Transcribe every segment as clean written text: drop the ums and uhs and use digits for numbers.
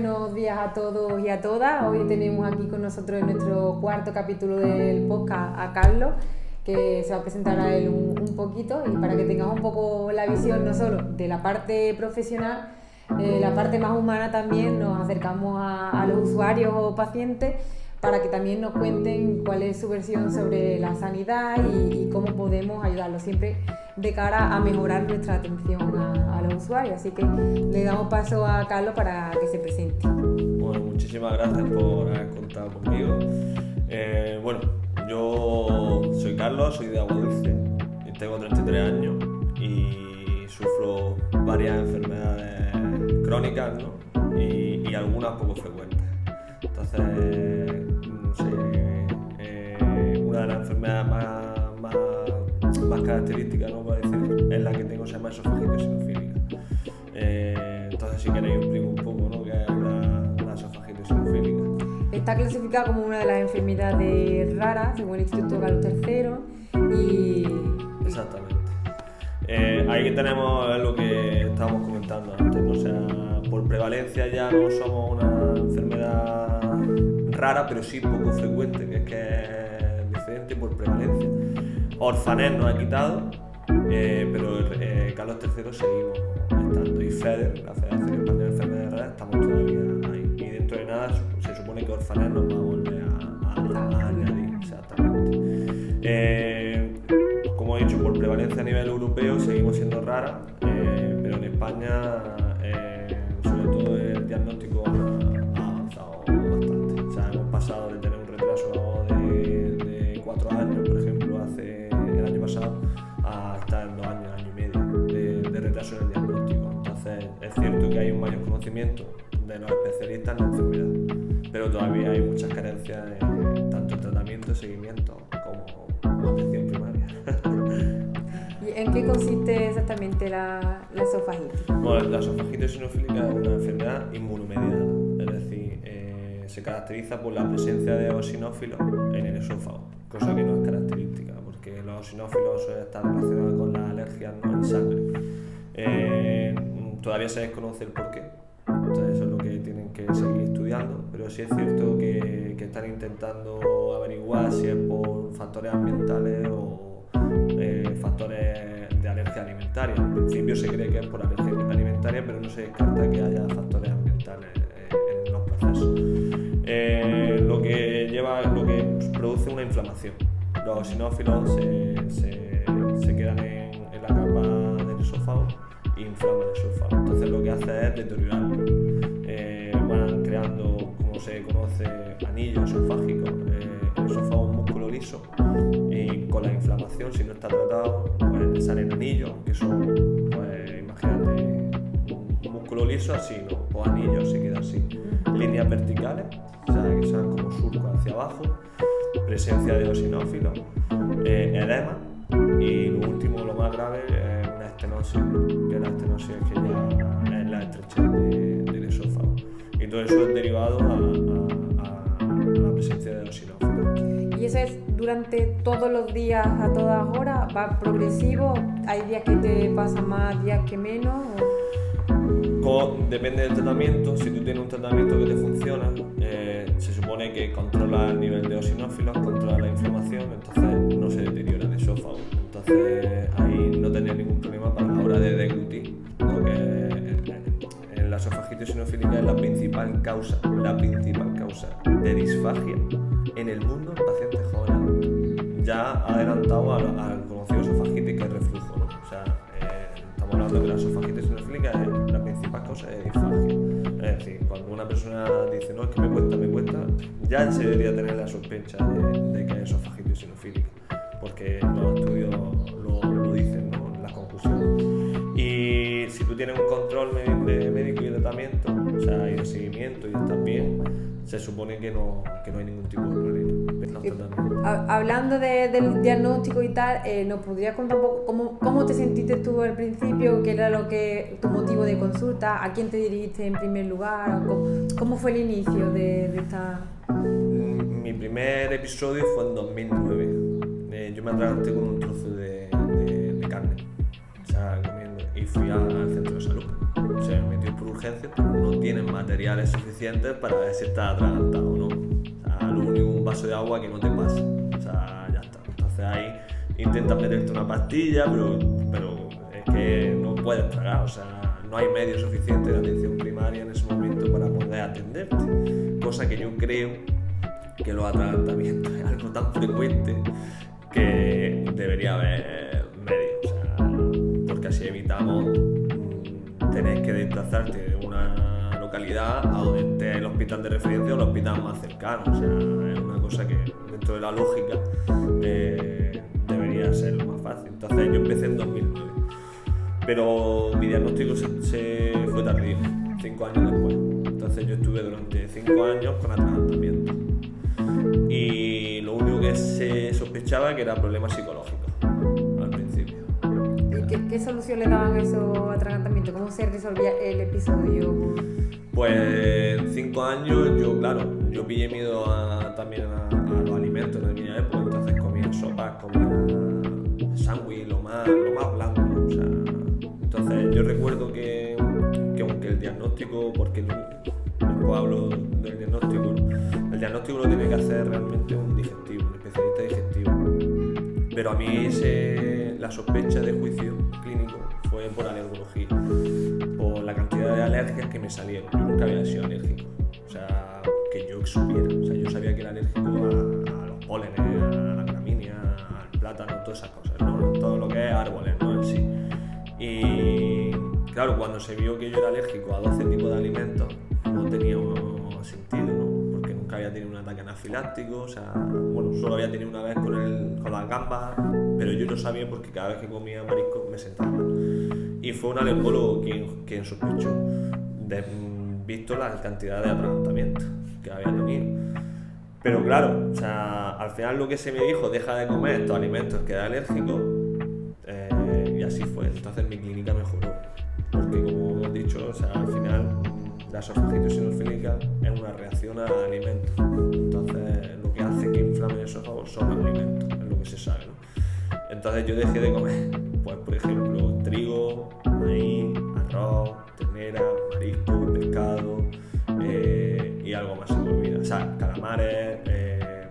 buenos días a todos y a todas. Hoy tenemos aquí con nosotros en nuestro cuarto capítulo del podcast a Carlos, que se va a presentar a él un poquito, y para que tengas un poco la visión no solo de la parte profesional, la parte más humana también. Nos acercamos a los usuarios o pacientes para que también nos cuenten cuál es su versión sobre la sanidad y cómo podemos ayudarlos, siempre de cara a mejorar nuestra atención a los usuarios. Así que le damos paso a Carlos para que se presente. Bueno, muchísimas gracias por haber contado conmigo. Bueno, yo soy Carlos, soy de Aguadulce, tengo 33 años y sufro varias enfermedades crónicas, ¿no? y algunas poco frecuentes. Entonces, no sé, una de las enfermedades más características, ¿no?, para decir, es la que tengo, se llama esofagitis sinofílica. Entonces, si queréis, explico un poco, ¿no?, qué es la esofagitis sinofílica. Está clasificada como una de las enfermedades raras según el Instituto Carlos III Exactamente. Ahí que tenemos lo que estábamos comentando antes, ¿no? O sea, por prevalencia ya no somos una enfermedad rara, pero sí poco frecuente, que es diferente por prevalencia. Orfanés nos ha quitado, pero Carlos III seguimos estando, y FEDER, la Federación Española de Enfermedades Raras, estamos todavía ahí. Y dentro de nada se supone que Orfanés nos va a volver a añadir. Exactamente. Como he dicho, por prevalencia a nivel europeo seguimos siendo raras, pero en España, sobre todo, el diagnóstico ha avanzado bastante. O sea, hemos pasado de tener un retraso de 4 años, por ejemplo, el año pasado, a estar en 2 años, año y medio de retraso en el diagnóstico. Entonces, es cierto que hay un mayor conocimiento de los especialistas en la enfermedad, pero todavía hay muchas carencias tanto en tratamiento, seguimiento como atención primaria. ¿Y en qué consiste exactamente la esofagitis? Bueno, la esofagitis sinofílica es una enfermedad inmunomediada, es decir, se caracteriza por la presencia de eosinófilos en el esófago, cosa que no es característica, porque los eosinófilos suelen estar relacionados con las alergias, ¿no?, en sangre. Todavía se desconoce el porqué, entonces eso es lo que tienen que seguir estudiando, pero sí es cierto que están intentando averiguar si es por factores ambientales o factores de alergia alimentaria. En principio se cree que es por alergia alimentaria, pero no se descarta que haya factores ambientales en los procesos. Lo que produce una inflamación. Los eosinófilos se quedan en la capa del esófago e inflaman el esófago. Entonces lo que hace es deteriorarlo. Van creando, como se conoce, anillos esofágicos. El esófago es un músculo liso, y con la inflamación, si no está tratado, pues le salen anillos, que son, pues imagínate, un músculo liso así, ¿no? O anillos, se queda así. Líneas verticales, o sea, que sean como surcos hacia abajo, presencia de eosinófilos, edema, y lo último, lo más grave, es una estenosis, que la estenosis es que ya es la estrechez del esófago. Y todo eso es derivado a la presencia de eosinófilos. ¿Y eso es durante todos los días, a todas horas? ¿Va progresivo? ¿Hay días que te pasan más, días que menos? Depende del tratamiento. Si tú tienes un tratamiento que te funciona, se supone que controla el nivel de eosinófilos, controla la inflamación, entonces no se deteriora el esófago. Entonces ahí no tenía ningún problema para la hora de deglutir, ¿no? Que en la esofagitis sinofílica es la principal causa de disfagia en el mundo en pacientes jóvenes. Ya adelantado al conocido esofagitis, que es reflujo, ¿no? O sea, estamos hablando de que la esofagitis sinofílica es la principal causa de disfagia. Es decir, cuando una persona dice, no, es que me cuesta, ya se debería tener la sospecha de que es esofagitis sinofílica, porque los estudios lo dicen, ¿no?, en las conclusiones. Y si tú tienes un control médico y de tratamiento, o sea, y de seguimiento, y estás bien, se supone que no hay ningún tipo de problema. Hablando del diagnóstico y tal, ¿nos podrías contar un poco cómo te sentiste tú al principio? ¿Qué era tu motivo de consulta? ¿A quién te dirigiste en primer lugar? ¿Cómo fue el inicio de esta...? Mi primer episodio fue en 2009. Yo me atraganté con un trozo de carne, o sea, comiendo, y fui al centro de salud. Se me metió por urgencias, pero no tienen materiales suficientes para ver si estás atragantado o no. O sea, lo único, un vaso de agua que no te pasa. O sea, ya está. Entonces ahí intentas meterte una pastilla, pero es que no puedes tragar. O sea, no hay medios suficientes de atención primaria en ese momento para poder atenderte. Cosa que yo creo que los atragantamientos es algo tan frecuente que debería haber medios. O sea, porque así evitamos tener que desplazarte de una localidad a donde esté el hospital de referencia o el hospital más cercano. O sea, es una cosa que dentro de la lógica debería ser lo más fácil. Entonces yo empecé en 2009, pero mi diagnóstico se fue tardío, 5 años después. Entonces yo estuve durante 5 años con atragantamiento y lo único que se sospechaba que era problemas psicológicos al principio. ¿Qué solución le daban a esos atragantamientos? ¿Cómo se resolvía el episodio? Pues en 5 años yo pillé miedo también a los alimentos en aquella época, entonces comía sopas, comía sándwich, lo más blanco, ¿no? O sea, entonces yo recuerdo que aunque el diagnóstico, porque después hablo del diagnóstico, ¿no? El diagnóstico lo tiene que hacer realmente un digestivo, un especialista digestivo, pero a mí la sospecha de juicio clínico fue por alergología, por la cantidad de alergias que me salieron. Yo nunca había sido alérgico, o sea, que yo supiera. O sea, yo sabía que era alérgico a los pólenes, a la gramínea, al plátano, todas esas cosas, ¿no? Todo lo que es árboles, ¿no? En sí. Y claro, cuando se vio que yo era alérgico a 12 tipos de alimentos, no tenía sentido, ¿no? Porque nunca había tenido un ataque anafiláctico, o sea, bueno, solo había tenido una vez con las gambas, pero yo lo sabía porque cada vez que comía marisco me sentaba mal. Y fue un alergólogo quien sospechó, visto la cantidad de atragantamientos que había tenido. Pero claro, o sea, al final lo que se me dijo, deja de comer estos alimentos que eres alérgico, y así fue. Entonces mi clínica mejoró, porque como hemos dicho, o sea, al final la esofagititis sinofílica es una reacción a alimentos. Entonces lo que hace que inflame el esófago son los alimentos, es lo que se sabe, ¿no? Entonces yo dejé de comer, pues por ejemplo, trigo, maíz, arroz, ternera, marisco, pescado, y algo más se me olvida. O sea, calamares,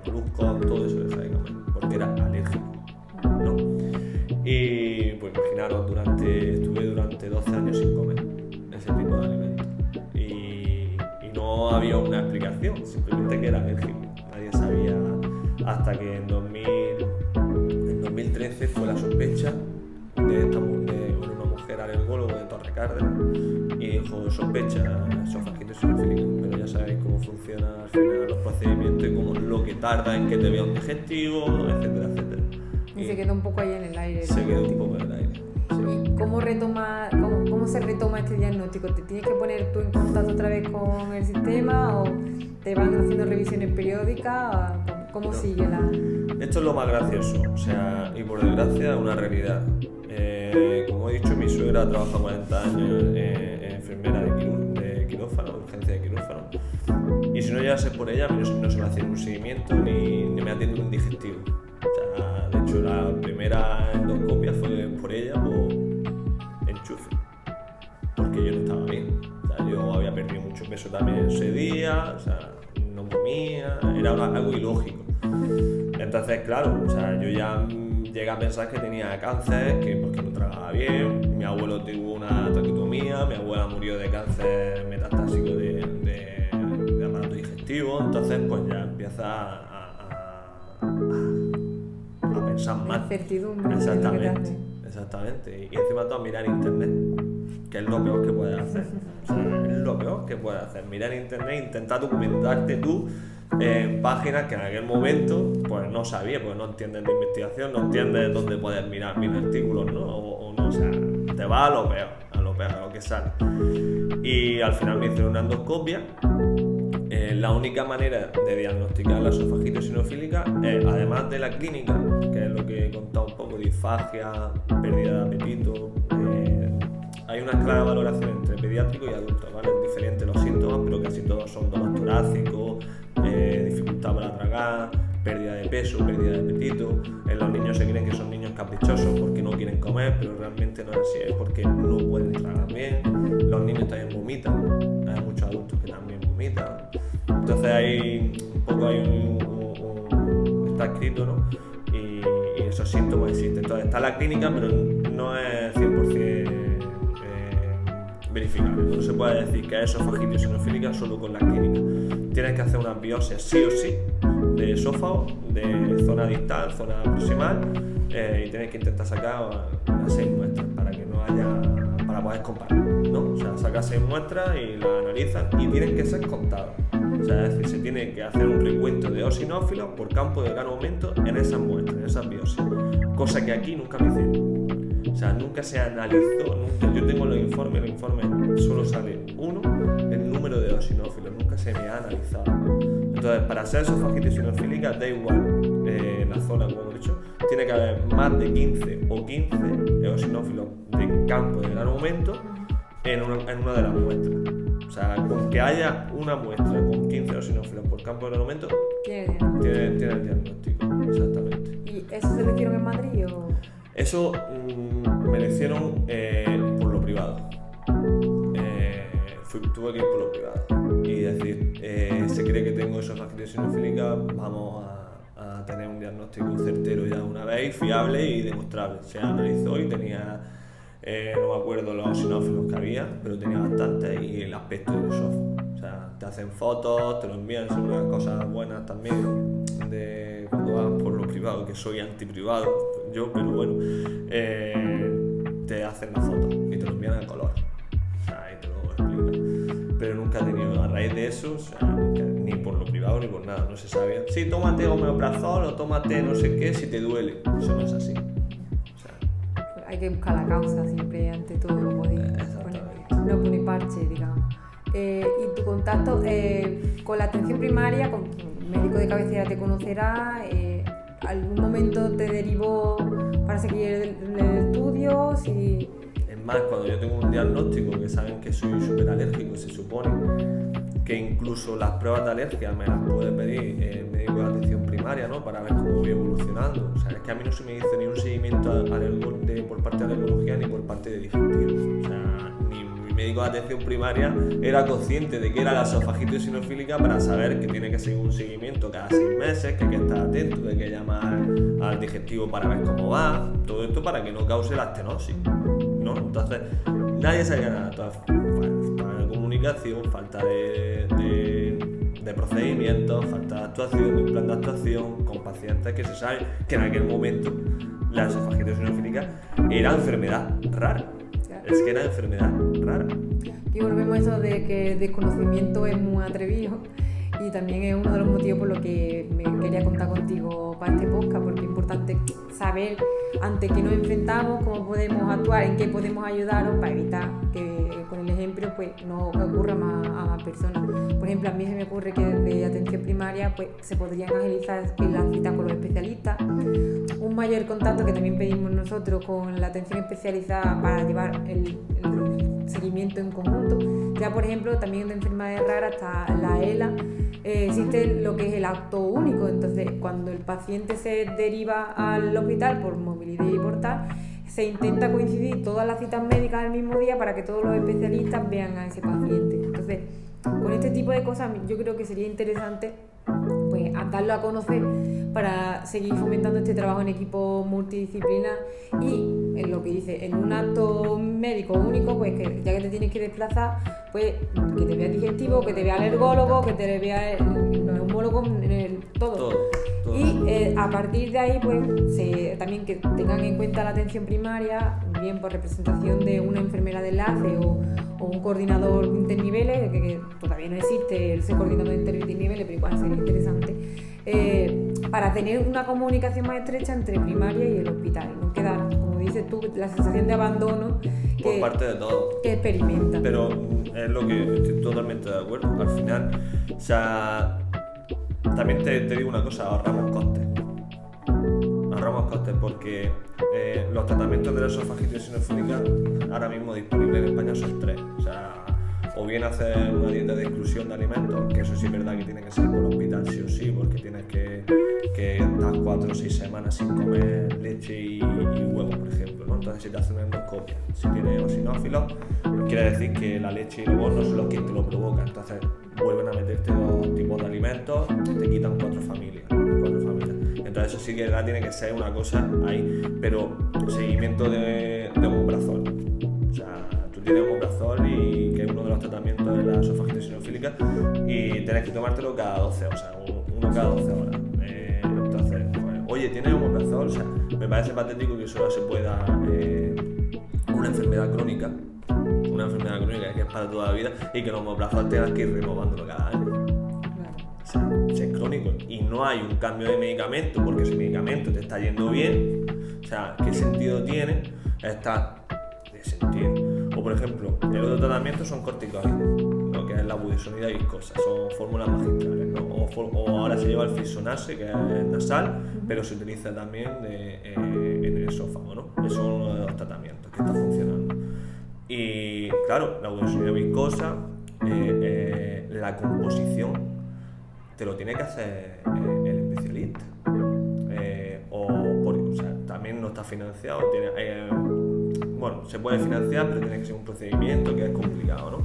moluscos, todo eso dejé de comer, porque era alérgico, ¿no? Y pues imaginaros, estuve durante 12 años sin comer ese tipo de alimentos. Y no había una explicación, simplemente que era alérgico. Nadie sabía, hasta que en 2013 fue la sospecha de una mujer alergóloga de Torre Cárdenas y dijo: sospecha esofagititis sinofílica. Pero ya sabéis cómo funciona al final los procedimientos y cómo lo que tarda en que te vea un digestivo, etcétera, etcétera. Y se quedó un poco ahí en el aire. Se quedó un poco en el aire. Sí. ¿Y cómo se retoma este diagnóstico? ¿Te tienes que poner tú en contacto otra vez con el sistema o te van haciendo revisiones periódicas? ¿Cómo sigue la...? Esto es lo más gracioso, o sea, y por desgracia una realidad. Como he dicho, mi suegra trabaja 40 años enfermera de quirófano, de urgencia de quirófano, y si no llegase por ella, a mí no se me hace un seguimiento ni me atiende un digestivo. O sea, de hecho, la primera endoscopia fue por ella por enchufe, porque yo no estaba bien. O sea, yo había perdido mucho peso también ese día, o sea, no comía, era algo ilógico. Entonces, claro, o sea, yo ya llegué a pensar que tenía cáncer, que porque no trabajaba bien. Mi abuelo tuvo una traqueotomía, mi abuela murió de cáncer metastásico de aparato digestivo. Entonces, pues ya empieza a pensar mal. Incertidumbre. Exactamente. Y encima todo mirar internet, que es lo peor que puedes hacer. O sea, es lo peor que puedes hacer. Mirar internet, intentar documentarte tú en páginas que en aquel momento pues no sabía, porque no entiendes de investigación, no entiendes dónde puedes mirar mis artículos, ¿no? O no, o sea, te va a lo peor, a lo que sale. Y al final me hicieron una endoscopia. La única manera de diagnosticar la esofagititis sinofílica es, además de la clínica, que es lo que he contado un poco, disfagia, pérdida de apetito, hay una clara valoración entre pediátrico y adulto, ¿vale? Diferentes los síntomas, pero casi todos son dolor torácico, dificultad para tragar, pérdida de peso, pérdida de apetito. Los niños se creen que son niños caprichosos porque no quieren comer, pero realmente no es así, es porque no pueden tragar bien. Los niños también vomitan, hay muchos adultos que también vomitan. Entonces está escrito, ¿no? Y esos síntomas existen. Entonces está la clínica, pero no es 100% verificable. No se puede decir que es esofagitis eosinofílica solo con la clínica. Tienes que hacer una biopsia sí o sí de esófago, de zona distal, zona proximal, y tienes que intentar sacar unas 6 muestras para poder comparar, ¿no? O sea, sacas 6 muestras y las analizan y tienen que ser contadas. O sea, es decir, se tiene que hacer un recuento de eosinófilos por campo de gran aumento en esas muestras, en esas biopsias, cosa que aquí nunca me hicieron. O sea, nunca se analizó, yo tengo los informes, solo sale uno, el número de eosinófilos, nunca se me ha analizado. Entonces, para ser esofagitis eosinofílica, da igual la zona, como hemos dicho, tiene que haber más de 15 eosinófilos de campo de gran aumento en una de las muestras. O sea, con que haya una muestra con 15 eosinófilos por campo de gran aumento, tiene el diagnóstico, exactamente. ¿Y eso se lo hicieron en Madrid o...? Eso me lo hicieron por lo privado. Tuve que ir por lo privado y decir, se cree que tengo esofagitis eosinofílica, vamos a tener un diagnóstico certero ya una vez, fiable y demostrable. Se analizó y tenía, no me acuerdo los eosinófilos que había, pero tenía bastantes y el aspecto del esófago. O sea, te hacen fotos, te lo envían, son unas cosas buenas también de cuando vas por lo privado, que soy antiprivado yo, pero bueno, te hacen la foto y te lo envían a color. O sea, ahí te lo explican. Pero nunca he tenido, a raíz de eso, o sea, nunca, ni por lo privado ni por nada, no se sabía. Sí, tómate omeprazol o tómate no sé qué si te duele. Eso no es así. O sea, hay que buscar la causa siempre ante todo, no poner parche, digamos. Y tu contacto con la atención primaria, con el médico de cabecera te conocerá, ¿algún momento te derivó para seguir el estudio? Si... Es más, cuando yo tengo un diagnóstico que saben que soy súper alérgico, se supone que incluso las pruebas de alergia me las puede pedir el médico de atención primaria, ¿no? Para ver cómo voy evolucionando. O sea, es que a mí no se me hizo ni un seguimiento por parte de alergología ni por parte de digestivo. O sea, ni mi médico de atención primaria era consciente de que era la esofagitis eosinofílica para saber que tiene que seguir un seguimiento cada 6 meses, que hay que estar atento, que hay que llamar al digestivo para ver cómo va. Todo esto para que no cause la estenosis, ¿no? Entonces, nadie sabía nada. Falta de comunicación, falta de procedimientos, falta de actuación, de un plan de actuación con pacientes que se sabe que en aquel momento la esofagitis eosinofílica era enfermedad rara. Es que era enfermedad rara. Y volvemos a eso de que el desconocimiento es muy atrevido y también es uno de los motivos por los que me quería contar contigo para este podcast, porque es importante saber ante qué nos enfrentamos, cómo podemos actuar, en qué podemos ayudaros para evitar que con el ejemplo pues no ocurra a más personas. Por ejemplo, a mí se me ocurre que desde atención primaria pues se podrían agilizar las citas con los especialistas, un mayor contacto que también pedimos nosotros con la atención especializada para llevar el seguimiento en conjunto. Ya por ejemplo también de enfermedades raras está la ELA, existe lo que es el acto único, entonces cuando el paciente se deriva al hospital por movilidad y por tal, se intenta coincidir todas las citas médicas el mismo día para que todos los especialistas vean a ese paciente. Entonces, con este tipo de cosas yo creo que sería interesante pues darlo a conocer para seguir fomentando este trabajo en equipo multidisciplinar y en lo que dice, en un acto médico único, pues que ya que te tienes que desplazar, pues que te vea digestivo, que te vea alergólogo, que te vea el neumólogo, todo. Y a partir de ahí, pues también que tengan en cuenta la atención primaria, bien por representación de una enfermera de enlace o un coordinador interniveles, que todavía no existe ese coordinador interniveles, pero igual sería interesante, para tener una comunicación más estrecha entre primaria y el hospital, no quedar, como dices tú, la sensación de abandono por parte de todos que experimenta. Pero es lo que estoy totalmente de acuerdo. Al final, o sea, también te digo una cosa, ahorramos costes porque los tratamientos de la esofagitis eosinofílica ahora mismo disponibles en España son 3. O sea, o bien hacer una dieta de exclusión de alimentos, que eso sí es verdad que tiene que ser por hospital sí o sí, porque tienes que estás 4 o 6 semanas sin comer leche y huevos, por ejemplo, ¿no? Entonces si te hacen una endoscopia, si tienes eosinófilos, quiere decir que la leche y los huevos no son los que te lo provocan. Entonces vuelven a meterte 2 tipos de alimentos, te quitan 4 familias. Entonces eso sí que tiene que ser una cosa ahí, pero seguimiento de omeprazol. O sea, tú tienes omeprazol y que es uno de los tratamientos de la esofagitis eosinofílica y tienes que tomártelo cada 12 horas, o sea, uno cada 12 horas. Entonces, pues, oye, ¿tienes omeprazol? O sea, me parece patético que eso se pueda una enfermedad crónica que es para toda la vida y que el omeprazol tengas que ir renovándolo cada año. O sea, es crónico y no hay un cambio de medicamento porque ese medicamento te está yendo bien. O sea, ¿qué sentido tiene estar de sentido? O por ejemplo, el otro tratamiento son corticoides, ¿no? Que es la budesonida viscosa, son fórmulas magistrales, ¿no? O ahora se lleva el flisonase, que es nasal, pero se utiliza también en el esófago, ¿no? Eso es uno de los tratamientos que está funcionando. Y claro, la budesonida viscosa, la composición te lo tiene que hacer el especialista. O sea, también no está financiado. Bueno, se puede financiar, pero tiene que ser un procedimiento que es complicado, ¿no?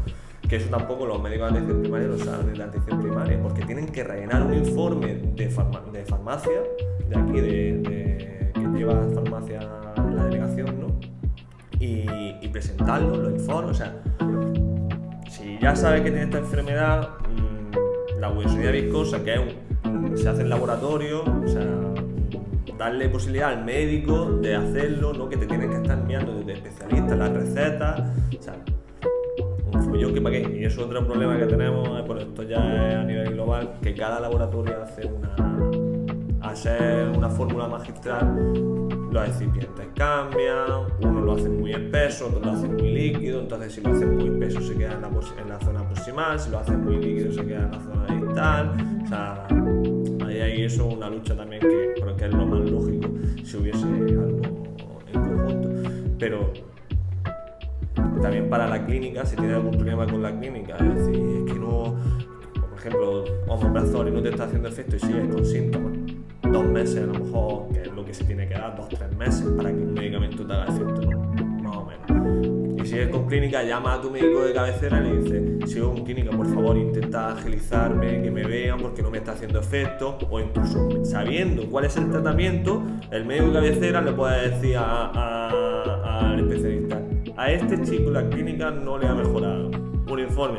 Que eso tampoco los médicos de atención primaria lo saben de la atención primaria, porque tienen que rellenar un informe de farmacia, de aquí, que lleva farmacia la delegación, ¿no? Y presentarlo, los informes. O sea, si ya sabes que tiene esta enfermedad, la budesonida viscosa, que se hace en laboratorio, o sea, darle posibilidad al médico de hacerlo, no que te tienen que estar enviando desde especialistas las recetas, o sea, un follón que para qué. Y es otro problema que tenemos, por esto ya es a nivel global, que cada laboratorio hace una fórmula magistral, los excipientes cambian, unos lo hacen muy espeso, otros lo hacen muy líquido, entonces si lo hacen muy espeso se queda en la zona proximal, si lo hacen muy líquido se queda en la zona distal, o sea, ahí eso es una lucha también que es lo más lógico si hubiese algo en conjunto, pero también para la clínica, si tienes algún problema con la clínica, es decir, es que no, por ejemplo, omeprazol y no te está haciendo efecto y sigues con síntomas, 2 meses a lo mejor, que es lo que se tiene que dar, 2-3 meses para que un medicamento te haga efecto, ¿no? Más o menos. Y si es con clínica, llama a tu médico de cabecera y le dice, si es con clínica, por favor, intenta agilizarme, que me vean porque no me está haciendo efecto, o incluso sabiendo cuál es el tratamiento, el médico de cabecera le puede decir al especialista, a este chico la clínica no le ha mejorado. Un informe.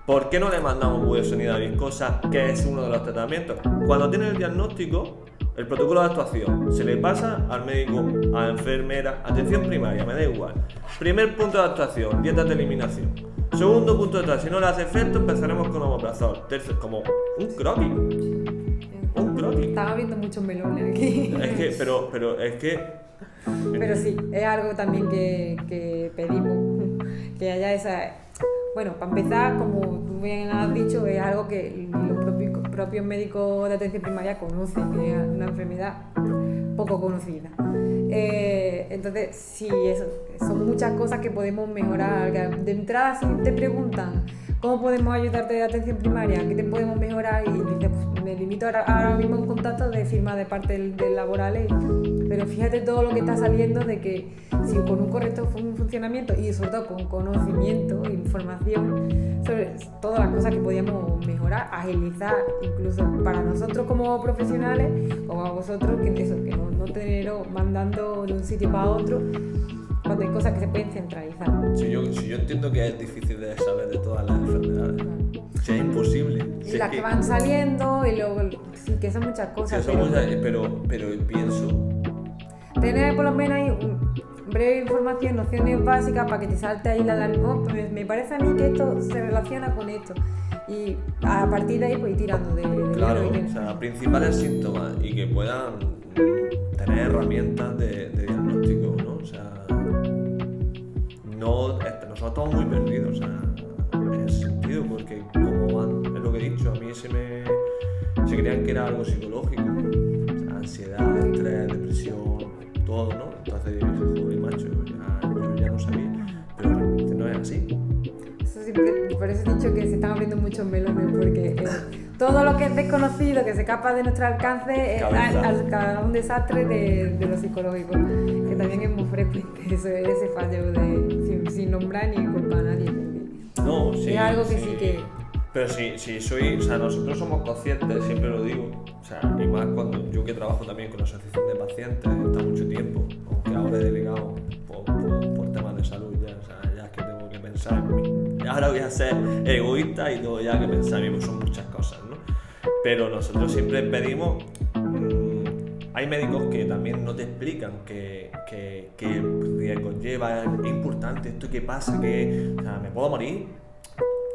¿Por qué no le mandamos budesonida viscosa, que es uno de los tratamientos? Cuando tiene el diagnóstico, el protocolo de actuación se le pasa al médico, a la enfermera, atención primaria, me da igual. Primer punto de actuación, dietas de eliminación. Segundo punto de actuación, si no le hace efecto, empezaremos con omeprazol. Tercero, como un croquis. Un croquis. Estaba viendo muchos melones aquí. Es que, pero es que... Pero sí, es algo también que pedimos, que haya esa... Bueno, para empezar, como tú bien has dicho, es algo que los propios médicos de atención primaria conocen, que es una enfermedad poco conocida. Entonces, sí, eso, son muchas cosas que podemos mejorar. De entrada, si te preguntan cómo podemos ayudarte de atención primaria, qué te podemos mejorar, y dices, pues, me limito ahora mismo a un contacto de firma de parte del laboral, pero fíjate todo lo que está saliendo de que si con un correcto funcionamiento y sobre todo con conocimiento e información sobre todas las cosas que podíamos mejorar, agilizar, incluso para nosotros como profesionales, como a vosotros, que no teneros mandando de un sitio para otro, cuando hay cosas que se pueden centralizar. Si yo entiendo que es difícil de saber de todas las enfermedades. Si es imposible. Y las que van saliendo y luego, sí, que son muchas cosas. Sí, pero pienso... Tener por lo menos ahí breve información, nociones básicas para que te salte ahí la alarma. Me parece a mí que esto se relaciona con esto. Y a partir de ahí pues ir tirando de claro, o sea, principales síntomas y que puedan tener herramientas de diagnóstico, ¿no? O sea, nosotros estamos muy perdidos, o sea, en ese sentido, porque como van, es lo que he dicho, a mí se creían que era algo psicológico, o sea, ansiedad, estrés, depresión, todo, ¿no? Entonces, joder, macho, yo ya no sabía, pero realmente no es así. Eso sí, por eso he dicho que se están abriendo muchos melones, porque todo lo que es desconocido, que se escapa de nuestro alcance, es un desastre de lo psicológico, que también es muy frecuente ese fallo sin nombrar ni culpar a nadie. No, sí. Es algo que sí que... Pero sí soy, o sea, nosotros somos conscientes, siempre lo digo, o sea, y más cuando yo que trabajo también con la asociación de pacientes, está mucho tiempo, aunque ahora he delegado por temas de salud ya, o sea, ya es que tengo que pensar en mí. Y ahora voy a ser egoísta y tengo ya que pensar en mí, pues son muchas cosas, ¿no? Pero nosotros siempre pedimos, hay médicos que también no te explican que conlleva, es importante, esto que pasa, que, o sea, ¿me puedo morir?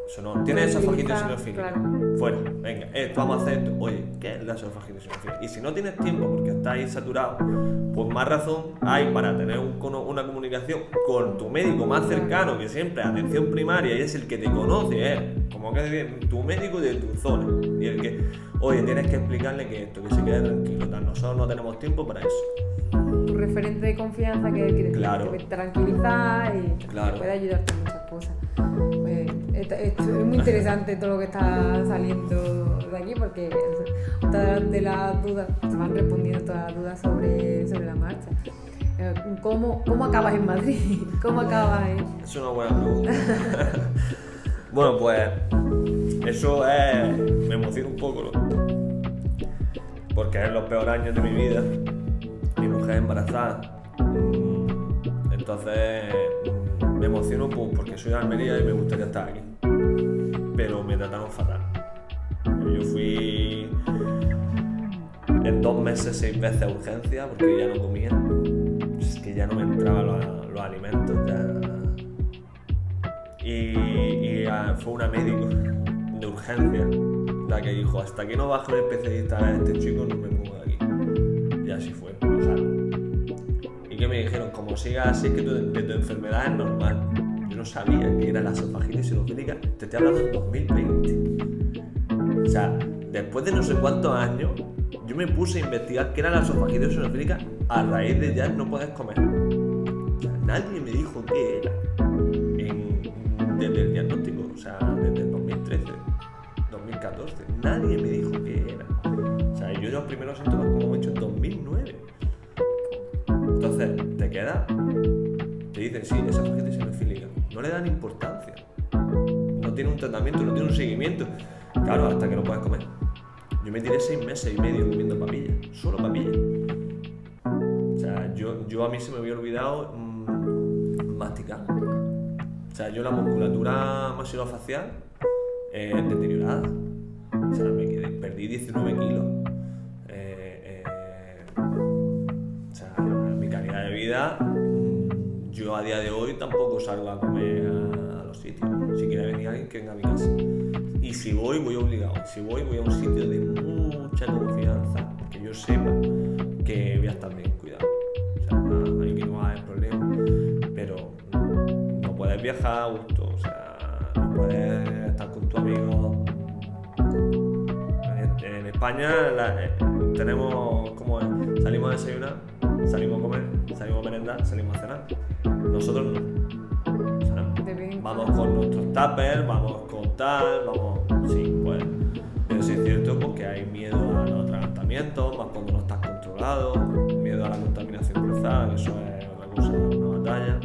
Eso no, tienes esofagitis sinofílica, claro. Fuera, venga, vamos a hacer esto. Oye, ¿qué es la esofagitis sinofílica? Y si no tienes tiempo porque estás saturado, pues más razón hay para tener una comunicación con tu médico más cercano, que siempre es atención primaria y es el que te conoce, como que tu médico de tu zona. Y el que, oye, tienes que explicarle que esto, que se quede tranquilo, nosotros no tenemos tiempo para eso. Tu referente de confianza que claro. Te tranquiliza y claro. puede ayudarte en muchas cosas. Es muy interesante todo lo que está saliendo de aquí porque todas de las dudas, se van respondiendo todas las dudas sobre la marcha. ¿Cómo acabas en Madrid? ¿Cómo acabas en...? Es una buena pregunta. Bueno, pues eso me emociona un poco, ¿no? Porque es los peores años de mi vida. Mi mujer embarazada. Entonces me emociono porque soy de Almería y me gustaría estar aquí. Pero me trataron fatal. Yo fui en 2 meses 6 veces a urgencia porque ya no comía. Es que ya no me entraban los alimentos. Y fue una médico de urgencia la que dijo: hasta que no bajo el especialista a este chico no me muevo de aquí. Y así fue, bajaron. ¿Y qué me dijeron? Como sigas así, es que de tu enfermedad es normal. Yo no sabía que era la esofagitis sinofílica. Te estoy hablando en 2020. O sea, después de no sé cuántos años, yo me puse a investigar qué era la esofagitis sinofílica a raíz de ya no puedes comer. O sea, nadie me dijo qué era desde el diagnóstico, o sea, desde el 2013, 2014. Nadie me dijo qué era. O sea, yo los primeros síntomas como he hecho en 2009. Entonces, te quedas, te dicen, sí, esofagitis sinofílica. No le dan importancia. No tiene un tratamiento, no tiene un seguimiento. Claro, hasta que no puedes comer. Yo me tiré 6 meses y medio comiendo papillas, solo papillas. O sea, yo a mí se me había olvidado masticar. O sea, yo la musculatura maxilofacial deteriorada. O sea, perdí 19 kilos. O sea, mi calidad de vida, yo a día de hoy tampoco salgo a comer a los sitios. Si quiere venir alguien, que venga a mi casa. Y si voy obligado. Si voy a un sitio de mucha confianza, que yo sepa que voy a estar bien cuidado. O sea, ahí que no va a haber problema. Pero no puedes viajar a gusto, o sea, no puedes estar con tu amigo. En España tenemos como salimos a desayunar, salimos a comer, salimos a merendar, salimos a cenar. Nosotros no. O sea, vamos con nuestros tuppers, vamos con tal, vamos, sí, pues. Pero sí es cierto porque hay miedo a los atragantamientos, más cuando no estás controlado, miedo a la contaminación cruzada, que eso es otra cosa, una batalla.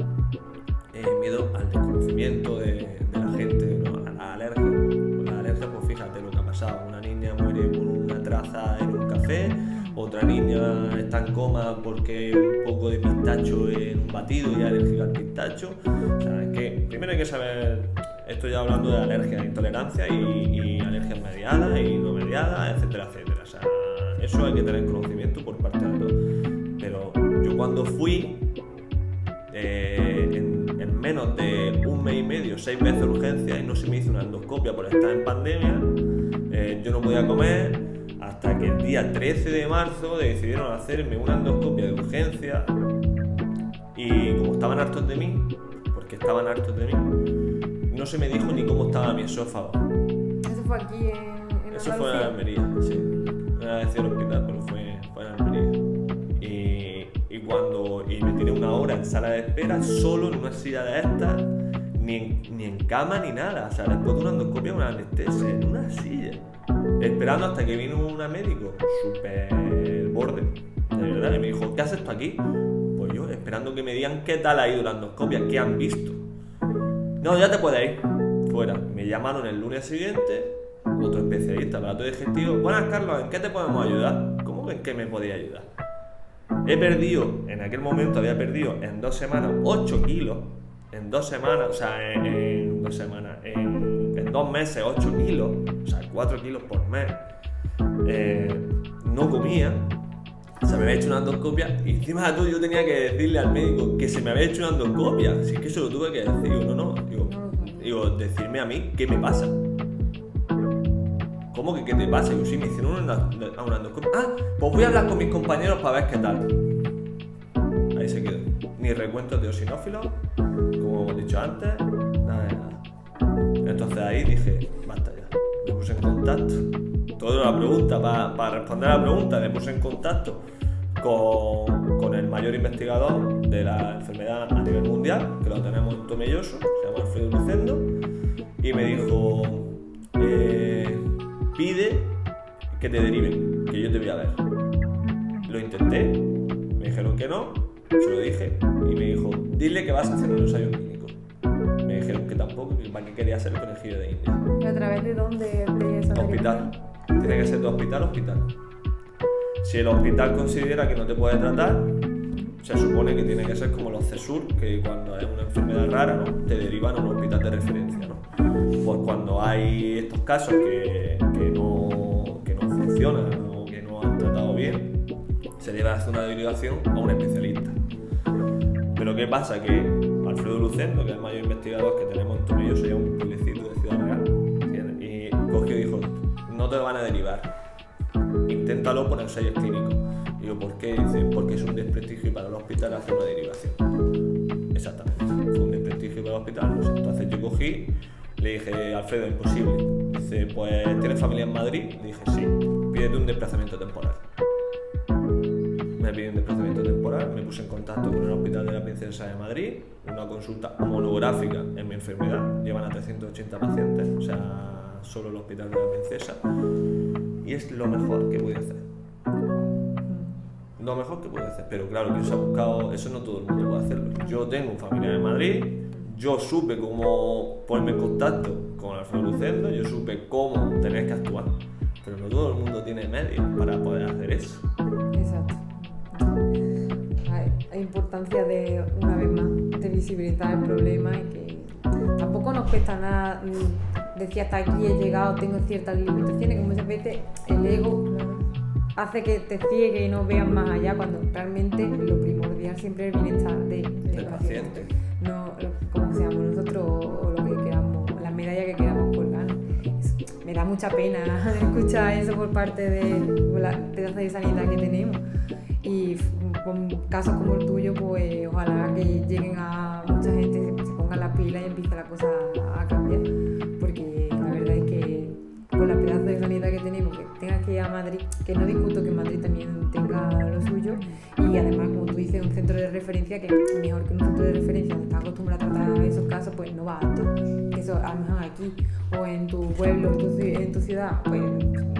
Miedo al desconocimiento de la gente, ¿no? A la alergia. Pues la alergia, pues fíjate lo que ha pasado. Una niña muere por una traza en un café, otra niña está en coma porque un poco de pistacho en un batido y es alérgica al pistacho. O sea, es que primero hay que saber, estoy ya hablando de alergia, intolerancia y alergias mediadas y no mediadas, etcétera, etcétera. O sea, eso hay que tener conocimiento por parte de todos. Pero yo cuando fui, en menos de 1 mes y medio, 6 veces urgencia y no se me hizo una endoscopia por estar en pandemia. Yo no podía comer hasta que el día 13 de marzo decidieron hacerme una endoscopia de urgencia y como estaban hartos de mí, porque estaban hartos de mí, no se me dijo ni cómo estaba mi esófago. ¿Eso fue aquí en Eso fue en Almería, sí. No era decir el hospital, pero fue en Almería. Y me tiré 1 hora en sala de espera, solo en una silla de estas, ni en cama ni nada, o sea, después de una endoscopia, una anestesia, en una silla, esperando hasta que vino una médico súper borde, de verdad, y me dijo, ¿qué haces tú aquí? Pues yo, esperando que me digan qué tal ha ido la endoscopia, qué han visto. No, ya te puedes ir, fuera. Me llamaron el lunes siguiente, otro especialista, aparato digestivo. Buenas, Carlos, ¿en qué te podemos ayudar? ¿Cómo que en qué me podía ayudar? He perdido, en aquel momento había perdido en 2 semanas 8 kilos, en 2 semanas, o sea, en 2 semanas, en 2 meses 8 kilos, o sea, 4 kilos por mes. No comía, se me había hecho una endoscopia y encima de todo yo tenía que decirle al médico que se me había hecho una endoscopia. Si es que se lo tuve que decir, digo, decirme a mí qué me pasa. ¿Cómo que qué te pasa? Digo, sí, me hicieron una endoscopia. Ah, pues voy a hablar con mis compañeros para ver qué tal. Ahí se quedó. Ni recuentos de eosinófilos, como hemos dicho antes, nada de nada. Entonces ahí dije, basta ya. Me puse en contacto. Toda la pregunta, para responder a la pregunta, me puse en contacto con el mayor investigador de la enfermedad a nivel mundial, que lo tenemos en Tomelloso, se llama Alfredo Lucendo, y me dijo, pide que te deriven, que yo te voy a ver. Lo intenté, me dijeron que no, se lo dije, y me dijo, dile que vas a hacer un ensayo clínico. Me dijeron que tampoco, que para qué quería hacer el conejillo de India. ¿Y a través de dónde esa Hospital. Tiene que ser de hospital a hospital. Si el hospital considera que no te puede tratar, se supone que tiene que ser como los CESUR, que cuando es una enfermedad rara, ¿no?, te derivan a un hospital de referencia, ¿no? Pues cuando hay estos casos que no funcionan o que no han tratado bien, se debe hacer una derivación a un especialista. Pero ¿qué pasa? Que Alfredo Lucendo, que es el mayor investigador que tenemos en Tomelloso, ya un pueblecito de Ciudad Real, y cogió y dijo, no te van a derivar, inténtalo por ensayos clínicos. Digo, ¿por qué? Dice, porque es un desprestigio para el hospital hacer una derivación. Exactamente, fue un desprestigio para el hospital. Pues entonces yo cogí, le dije, Alfredo, imposible. Dice, pues, ¿tienes familia en Madrid? Le dije, sí, pídete un desplazamiento temporal. Me pidió un desplazamiento temporal, me puse en contacto con el Hospital de la Princesa de Madrid, una consulta monográfica en mi enfermedad, llevan a 380 pacientes, o sea, solo el Hospital de la Princesa, y es lo mejor que pude hacer. Lo mejor que pude hacer, pero claro, que se ha buscado, eso no todo el mundo puede hacerlo. Yo tengo un familiar en Madrid, yo supe cómo ponerme en contacto con Alfredo Lucendo, yo supe cómo tener que actuar, pero no todo el mundo tiene medios para poder hacer eso. Exacto. Hay importancia de, una vez más, de visibilizar el problema y que tampoco nos cuesta nada decir hasta aquí he llegado, tengo ciertas limitaciones, que muchas veces el ego hace que te ciegue y no veas más allá, cuando realmente lo primordial siempre es el bienestar del paciente. No como seamos nosotros o lo que queramos, la medalla que queramos colgar. Me da mucha pena escuchar eso por parte de la pedazo de sanidad que tenemos. Y con casos como el tuyo, pues ojalá que lleguen a mucha gente, se pongan las pilas y empiece la cosa a cambiar. Porque la verdad es que con la pedazo de sanidad que tenemos, que tengas que ir a Madrid, que no discuto que Madrid también tenga lo suyo, y además, como tú dices, un centro de referencia, que mejor que un centro de referencia donde estás acostumbrado a tratar esos casos, pues no va a estar. Eso a lo mejor aquí o en tu pueblo, en tu ciudad, pues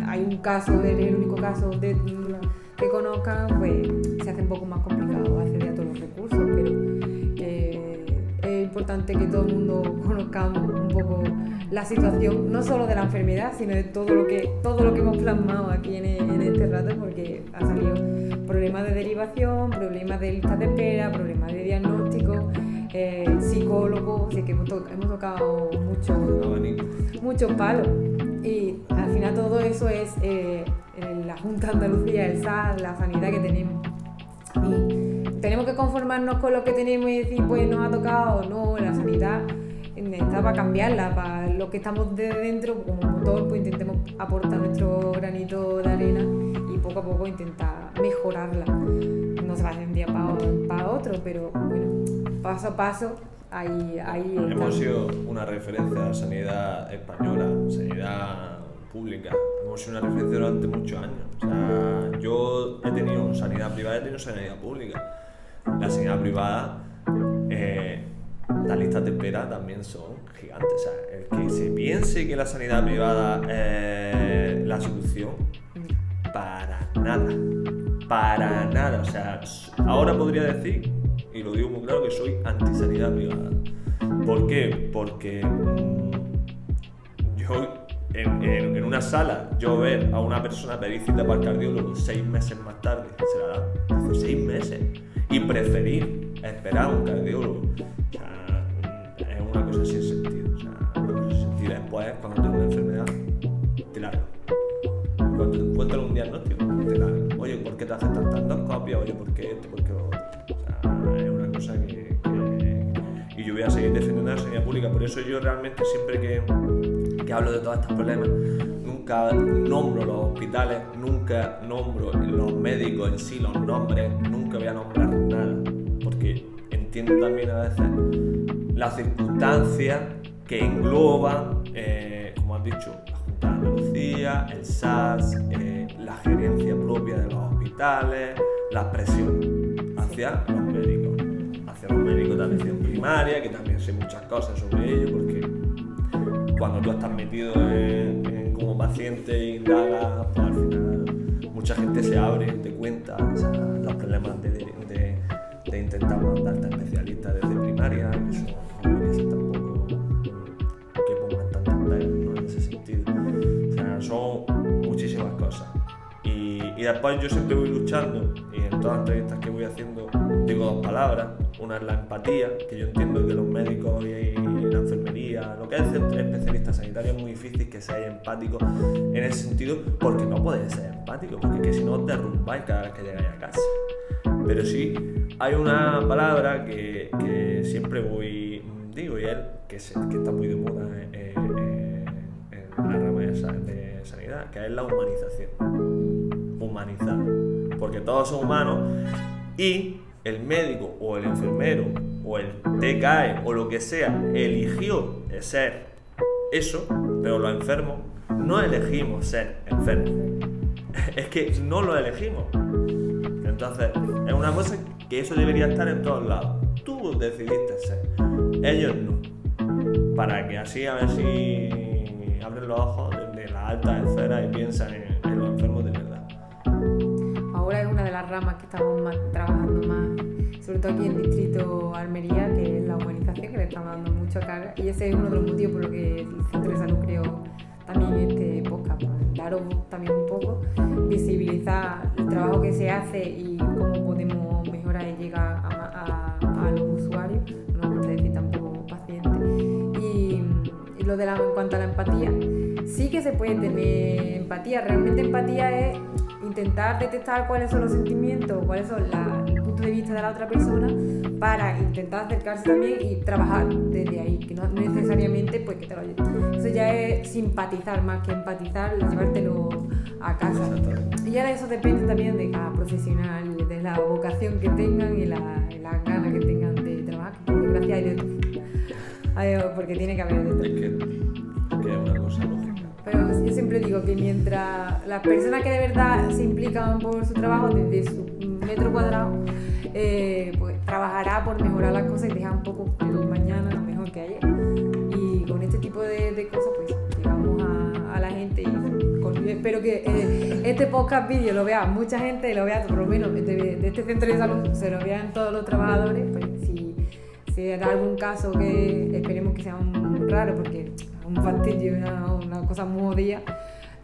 hay un caso, eres el único caso que conozcan, pues se hace un poco más complicado acceder a todos los recursos, pero es importante que todo el mundo conozcamos un poco la situación, no solo de la enfermedad, sino de todo lo que hemos plasmado aquí en este rato, porque ha salido problemas de derivación, problemas de listas de espera, problemas de diagnóstico, psicólogos, así que hemos tocado muchos palos, y al final todo eso es la Junta de Andalucía, el SAS, la sanidad que tenemos, y tenemos que conformarnos con lo que tenemos y decir, pues nos ha tocado, no, la sanidad está para cambiarla, para los que estamos desde dentro como motor, pues intentemos aportar nuestro granito de arena y poco a poco intentar mejorarla. No se va de un día para otro, pero bueno, paso a paso, ahí hemos sido una referencia a la sanidad española, sanidad pública. Hemos sido una referencia durante muchos años. O sea, yo he tenido sanidad privada, he tenido sanidad pública. La sanidad privada las listas de espera también son gigantes. O sea, el que se piense que la sanidad privada es la solución, para nada. O sea, ahora podría decir, y lo digo muy claro, que soy anti-sanidad privada. ¿Por qué? Porque yo en una sala, yo ver a una persona pedir cita para el cardiólogo 6 meses más tarde, se la da, dice 6 meses, y preferir esperar a un cardiólogo. O sea, es una cosa sin sentido. O sea, una cosa sin sentido. Después, cuando tengo una enfermedad, te largo. Cuando te encuentran un diagnóstico, te largo. Oye, ¿por qué te hacen tantas endoscopias? Oye, ¿por qué esto? ¿Por qué lo otro? O sea, es una cosa que y yo voy a seguir defendiendo la sanidad pública. Por eso yo realmente siempre que hablo de todos estos problemas, nunca nombro los hospitales, nunca nombro los médicos en sí, los nombres, nunca voy a nombrar nada, porque entiendo también a veces las circunstancias que engloban, como has dicho, la Junta de Andalucía, el SAS, la gerencia propia de los hospitales, las presiones hacia los médicos de atención primaria, que también sé muchas cosas sobre ello, porque cuando tú estás metido como paciente e indagas, pues al final mucha gente se abre, te cuenta, o sea, los problemas de intentar mandarte a especialistas desde primaria, que eso no debería ser tampoco que pongan tantas pegas, ¿no? En ese sentido. O sea, son muchísimas cosas. Y después yo siempre voy luchando, y en todas las entrevistas que voy haciendo digo 2 palabras. Una es la empatía, que yo entiendo que los médicos y la enfermería, lo que es especialista sanitario, es muy difícil que seáis empáticos en ese sentido, porque no podéis ser empáticos, porque es que si no os derrumbáis cada vez que llegáis a casa. Pero sí, hay una palabra que siempre digo, y él, que está muy de moda en la rama de sanidad, que es la humanización. Humanizar, porque todos son humanos y el médico o el enfermero o el TKE o lo que sea eligió ser eso, pero los enfermos no elegimos ser enfermos. Es que no lo elegimos. Entonces, es una cosa que eso debería estar en todos lados. Tú decidiste ser, ellos no. Para que así a ver si abren los ojos de las altas esferas y piensan en los enfermos de verdad. Ahora es una de las ramas que estamos trabajando más, sobre todo aquí en el distrito Almería, que es la humanización, que le estamos dando mucha carga, y ese es uno de los motivos por los que el Centro de Salud creó también este podcast, para daros también un poco, visibilizar el trabajo que se hace y cómo podemos mejorar y llegar a los usuarios, no me gusta decir tampoco pacientes, y lo de en cuanto a la empatía, sí que se puede tener empatía. Realmente empatía es intentar detectar cuáles son los sentimientos, cuáles son el punto de vista de la otra persona, para intentar acercarse también y trabajar desde ahí, que no necesariamente pues que te lo lleves. Eso ya es simpatizar más que empatizar, llevártelo a casa. Y ahora eso depende también de cada profesional, de la vocación que tengan y las ganas que tengan de trabajar, porque gracias hay de todo. Porque tiene que haber de todo. Es que es una cosa lógica. Pero yo siempre digo que mientras las personas que de verdad se implican por su trabajo desde su metro cuadrado, pues trabajará por mejorar las cosas y dejar un poco el mañana mejor que ayer. Y con este tipo de cosas pues llegamos a la gente, y yo espero que este podcast vídeo lo vea mucha gente, lo vea por lo menos de este centro de salud, se lo vean todos los trabajadores, pues si da algún caso que esperemos que sea un raro, porque un fastidio, una cosa muy jodida,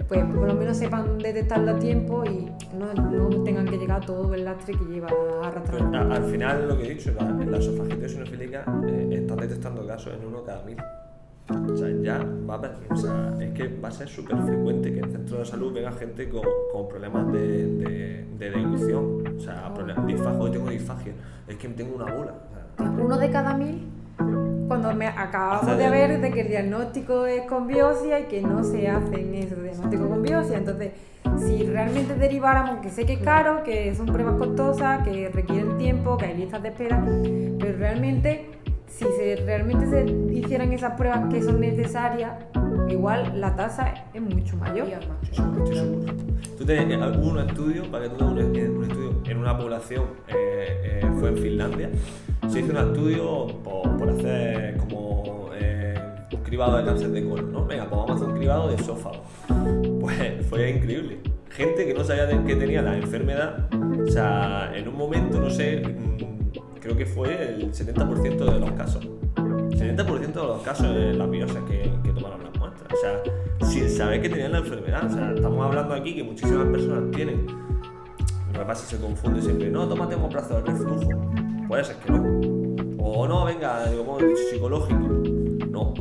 pues por lo menos sepan detectarlo a tiempo y no tengan que llegar todo el lastre que lleva arrastrando. Pero al final, lo que he dicho, la esofagititis eosinofílica están detectando casos en 1 cada 1000. O sea, ya va a ver, o sea, es que va a ser súper frecuente que en centros de salud venga gente con problemas de deglución, o sea, problemas de disfagia. Hoy tengo disfagia, es que tengo una bola. O sea, 1 de cada 1000. Cuando acabamos de ver de que el diagnóstico es con biopsia y que no se hacen esos diagnósticos con biopsia, entonces si realmente deriváramos, que sé que es caro, que son pruebas costosas, que requieren tiempo, que hay listas de espera, pero realmente si realmente se hicieran esas pruebas que son necesarias, igual la tasa es mucho mayor. Estoy seguro. Tú tienes algún estudio, para que tú tengas un estudio en una población, fue en Finlandia, se hizo un estudio por hacer como un cribado de cáncer de colon, ¿no? Venga, pues vamos a hacer un cribado de esófago. Pues fue increíble. Gente que no sabía que tenía la enfermedad, o sea, en un momento, no sé, creo que fue el 70% de los casos. 70% de los casos en las biopsias que tomaron las muestras. O sea, sin saber que tenían la enfermedad. O sea, estamos hablando aquí que muchísimas personas tienen. Lo que pasa es que se confunde siempre. No, tómate un brazo de reflujo. Puede ser que no. O no, venga, digo, como psicológico. No,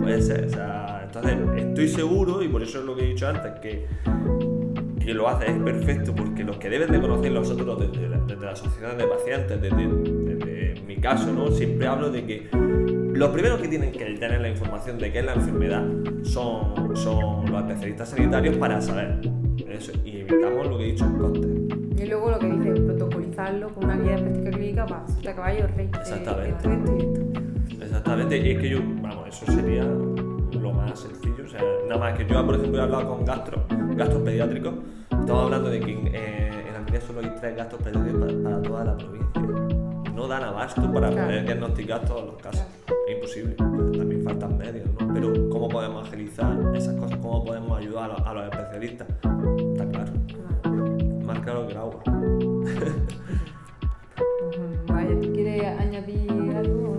puede ser. O sea, entonces estoy seguro, y por eso es lo que he dicho antes, que lo hace es perfecto, porque los que deben de conocer nosotros desde la asociación de pacientes, desde mi caso, ¿no? Siempre hablo de que los primeros que tienen que tener la información de qué es la enfermedad son los especialistas sanitarios para saber eso, y evitamos lo que he dicho en costes. Y luego lo que dice, protocolizarlo con una guía de práctica clínica para de caballo rey. Exactamente. Esto. Exactamente, y es que eso sería lo más sencillo. O sea, nada más que yo, por ejemplo, he hablado con gastros pediátricos. Estamos hablando de que en Almería solo hay 3 gastos pediátricos para toda la provincia. No dan abasto para poder diagnosticar todos los casos. Es imposible. También faltan medios, ¿no? Pero ¿cómo podemos agilizar esas cosas? ¿Cómo podemos ayudar a los especialistas? Está claro. Más claro que el agua. Vaya, ¿tú quieres añadir algo?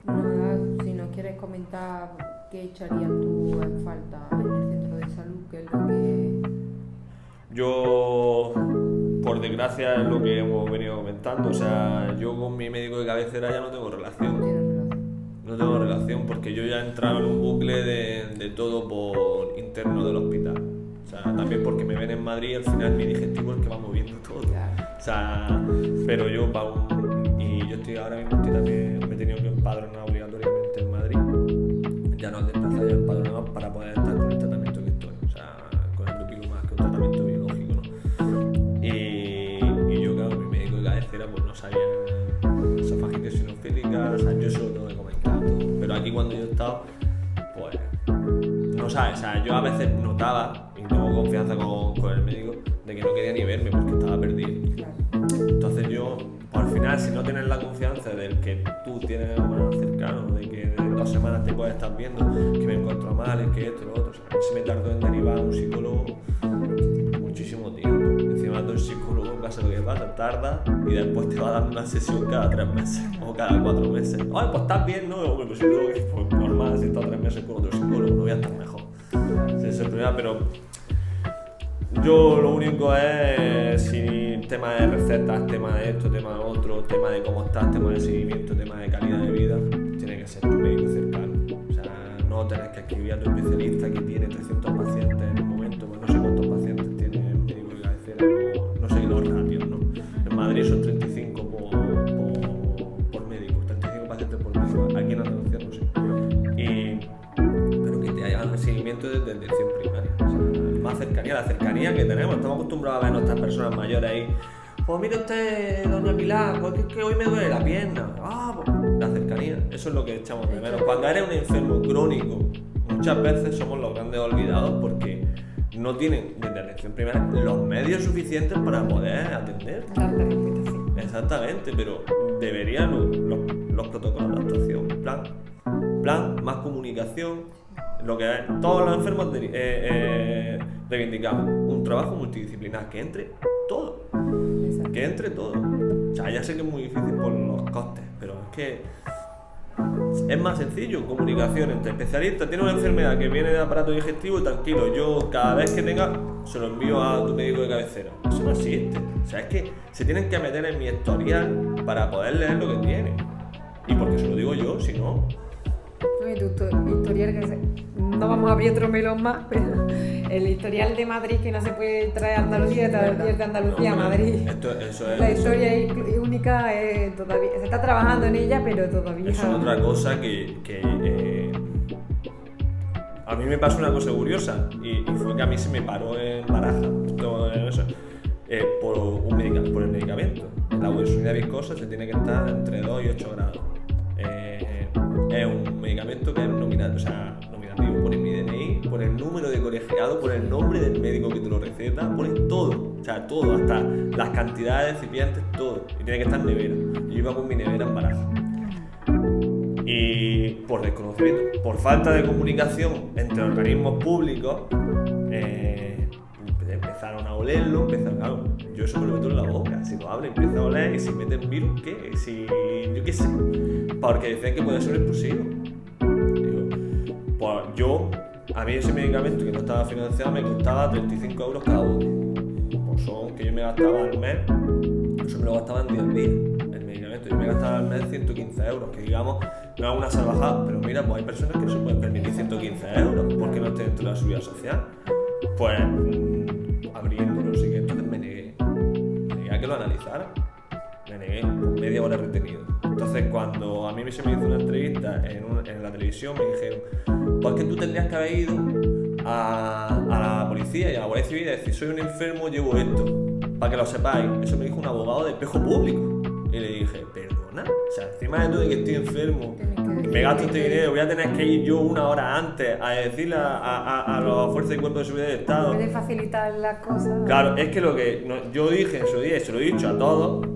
Nada, si no quieres comentar qué echarías tú en falta en el centro de salud, que es lo que... Yo, por desgracia, es lo que hemos venido comentando. O sea, yo con mi médico de cabecera ya no tengo relación. No tengo relación porque yo ya he entrado en un bucle de todo por interno del hospital. O sea, también porque me ven en Madrid y al final mi digestivo es el que va moviendo todo. O sea, pero yo y yo ahora mismo también me he tenido que empadronar obligatoriamente en Madrid. Ya no he desplazado, ya empadronado para poder estar con el tratamiento que estoy. O sea, con el duplicumab, que es un tratamiento biológico, ¿no? Y yo, claro, mi médico de cabecera pues no sabía esofagitis sinofílica, o sea, yo solo tengo que comentar todo. Pero aquí cuando yo he estado, pues no sabes, o sea, yo a veces notaba, y tengo confianza con el médico, de que no quería ni verme porque estaba perdido. Entonces yo, al final, si no tienes la confianza del que tú tienes más cercano, de que en 2 semanas te puedes estar viendo, que me encuentro mal, es que esto, lo otro, o sea, a mí se me tardó en derivar a un psicólogo muchísimo tiempo. Encima del psicólogo, en caso de lo que pasa, tarda y después te va dando una sesión cada 3 meses o cada 4 meses. Ay, pues estás bien, ¿no? Pues si tengo que, pues normal, si he estado 3 meses con otro psicólogo, no voy a estar mejor. Ese es el problema, pero yo lo único es, si tema de recetas, tema de esto, tema de otro, tema de cómo estás, tema de seguimiento, tema de calidad de vida, tiene que ser tu médico cercano. O sea, no tenés que escribir a tu especialista que tiene 300 pacientes en un momento, pues no sé cuántos pacientes tiene el médico de cabecera, no sé los ratios, ¿no? En Madrid son 35 por médico, 35 pacientes por médico, aquí en Andalucía no sé. Pero que te hagan el seguimiento desde atención primaria. O sea, más cercanía, la cercanía que tenemos. Estamos acostumbrados a ver a nuestras personas mayores ahí. Pues mire usted, doña Pilar, porque es que hoy me duele la pierna. Pues la cercanía, eso es lo que echamos de menos. Cuando eres un enfermo crónico, muchas veces somos los grandes olvidados porque no tienen desde atención primaria los medios suficientes para poder atender. Exactamente, pero deberían los protocolos de actuación, plan, más comunicación, lo que todos los enfermos reivindicamos, un trabajo multidisciplinar que entre todo. Que entre todo. O sea, ya sé que es muy difícil por los costes, pero es que es más sencillo. Comunicación entre especialistas. Tiene una enfermedad que viene de aparato digestivo y tranquilo, yo cada vez que tenga se lo envío a tu médico de cabecera. Eso no existe. O sea, es que se tienen que meter en mi historial para poder leer lo que tiene. Y porque se lo digo yo, si no... Tu historial, que no vamos a abrir otro melón más, pero el historial de Madrid que no se puede traer a Andalucía, de Andalucía a Madrid. Eso es, la historia es única, todavía se está trabajando en ella, pero todavía... Eso es otra cosa que a mí me pasó una cosa curiosa y fue que a mí se me paró en Baraja todo eso, por el medicamento. La uremia viscosa se tiene que estar entre 2 y 8 grados. Es un medicamento que es nominativo, pone mi DNI, pone el número de colegiado, pone el nombre del médico que te lo receta, pone todo, o sea, todo, hasta las cantidades de recipientes, todo. Y tiene que estar en nevera. Yo iba con mi nevera en Baraja. Y por desconocimiento, por falta de comunicación entre organismos públicos, empezaron a olerlo, claro, yo eso me lo meto en la boca, si lo abro empiezo a oler y si meten virus, ¿qué? Si, yo qué sé, porque decían que puede ser explosivo. Digo, pues a mí ese medicamento que no estaba financiado me costaba 35 euros cada bote. Pues son que yo me gastaba al mes, eso me lo gastaba en 10 días, el medicamento, yo me gastaba al mes 115 euros, que digamos, no es una salvajada, pero mira, pues hay personas que no se pueden permitir 115 euros porque no estén dentro de la seguridad social. Pues abriéndolo, sí que entonces me negué a que lo analizara, me negué, media hora retenido. Entonces cuando a mí se me hizo una entrevista en la televisión me dijeron, pues que tú tendrías que haber ido a la policía y a la Guardia Civil y decir, soy un enfermo, llevo esto, para que lo sepáis. Eso me dijo un abogado de Espejo Público. Y le dije, perdona, o sea, encima de todo de que estoy enfermo, me gasto este dinero, voy a tener que ir yo una hora antes a decirle a las fuerzas y cuerpos de seguridad del Estado. Puede facilitar las cosas. Claro, es que yo dije en su día, y se lo he dicho a todos,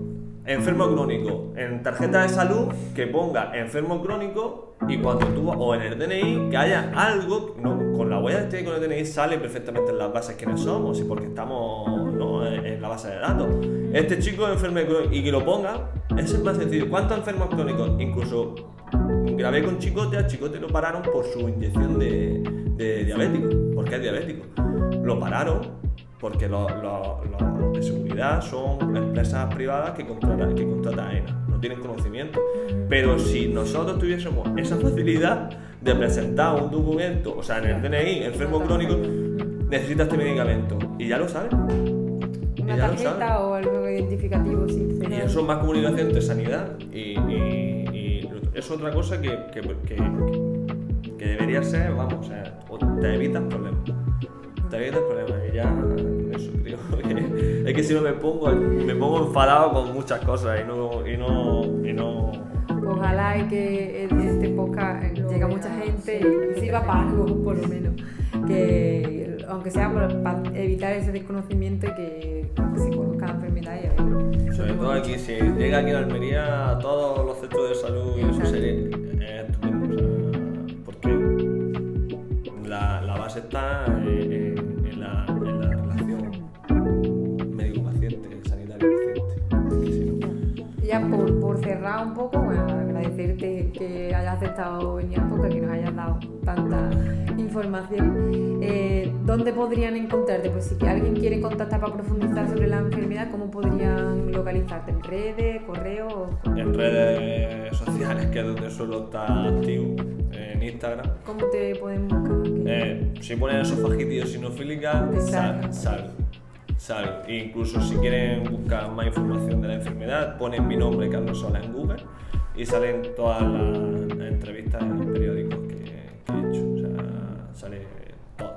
enfermo crónico, en tarjeta de salud que ponga enfermo crónico y cuando tú, o en el DNI, que haya algo, con la huella de con el DNI sale perfectamente en las bases quiénes somos y porque estamos en la base de datos. Este chico es enfermo crónico y que lo ponga, eso es más sencillo. ¿Cuántos enfermos crónicos? Incluso grabé con Chicote, a Chicote lo pararon por su inyección de diabético, porque es diabético. Lo pararon porque los de seguridad son empresas privadas que contrata AENA, no tienen conocimiento. Pero si nosotros tuviésemos esa facilidad de presentar un documento, o sea, en el DNI, enfermo crónico, necesita este medicamento, y ya lo saben. Una tarjeta o algo identificativo, sí. Y eso es más comunicación entre sanidad y es otra cosa que debería ser, vamos, o sea, te evitas problemas. Y ya, eso creo que es que si no me pongo enfadado con muchas cosas y no. Ojalá y que este podcast llegue a mucha gente y sirva para algo, por lo menos. Que aunque sea para evitar ese desconocimiento y que se conozca la enfermedad y a ver. Sobre todo aquí, si llega aquí en Almería a todos los centros de salud y eso sería estupendo, o sea, porque la base está en la relación médico-paciente, sanitario-paciente. Y ya por cerrar un poco, bueno, agradecerte que hayas aceptado venir al podcast, que nos hayas dado tanta información. ¿Dónde podrían encontrarte? Pues si alguien quiere contactar para profundizar sobre la enfermedad, ¿cómo podrían localizarte? ¿En redes, correo? En redes sociales, que es donde suelo estar activo, en Instagram. ¿Cómo te pueden buscar? Si ponen esofagitis sinofílica, sale. Incluso si quieren buscar más información de la enfermedad, ponen mi nombre, Carlos Sola, en Google y salen todas las entrevistas en los periódicos que he hecho. O sea, sale todo.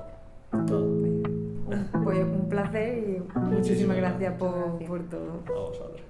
Pues un placer y muchísimas gracias por todo. A vosotros.